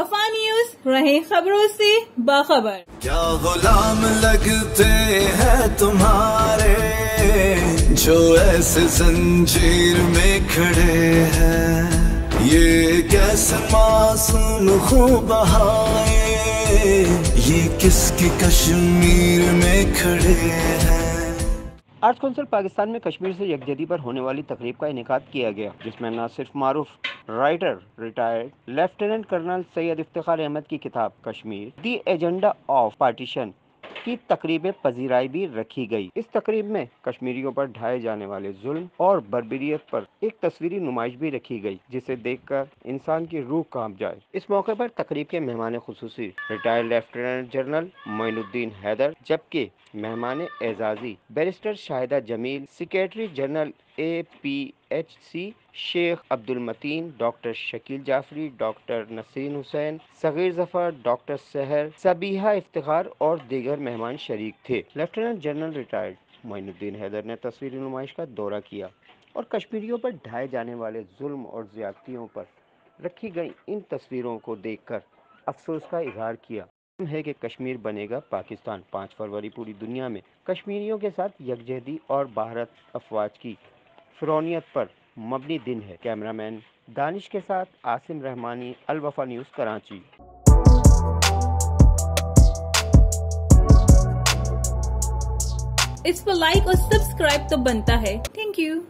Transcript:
الوفا news, رہے خبروں سے باخبر۔ کیا غلام لگتے ہیں تمہارے جو ایسے زنجیر میں کھڑے ہیں، یہ کیسے معصوم خوں بہائے، یہ کس کی کشمیر میں کھڑے ہیں۔ آرٹس کونسل پاکستان میں کشمیر سے یکجہتی پر ہونے والی تقریب کا انعقاد کیا گیا، جس میں نہ صرف معروف رائٹر ریٹائرڈ لیفٹیننٹ کرنل سید افتخار احمد کی کتاب Kashmir the agenda of partition کی تقریب پذیرائی بھی رکھی گئی۔ اس تقریب میں کشمیریوں پر ڈھائے جانے والے ظلم اور بربریت پر ایک تصویری نمائش بھی رکھی گئی، جسے دیکھ کر انسان کی روح کانپ جائے۔ اس موقع پر تقریب کے مہمان خصوصی ریٹائرڈ لیفٹیننٹ جنرل معین الدین حیدر، جبکہ مہمان اعزازی بیرسٹر شاہدہ جمیل، سیکریٹری جنرل APHC شیخ عبدالمتین، ڈاکٹر شکیل جعفری، ڈاکٹر نسرین حسین، صغیر ظفر، ڈاکٹر سحر، صبیحہ افتخار اور دیگر مہمان شریک تھے۔ لیفٹیننٹ جنرل ریٹائرڈ معین الدین حیدر نے تصویری نمائش کا دورہ کیا اور کشمیریوں پر ڈھائے جانے والے ظلم اور زیادتیوں پر رکھی گئی ان تصویروں کو دیکھ کر افسوس کا اظہار کیا ہے کہ کشمیر بنے گا پاکستان۔ 5 فروری پوری دنیا میں کشمیریوں کے ساتھ یکجہتی اور بھارت افواج کی فرونیت پر مبنی دن ہے۔ کیمرہ مین دانش کے ساتھ عاصم رحمانی، الوفا نیوز، کراچی۔ اس پر لائک اور سبسکرائب تو بنتا ہے۔ Thank you.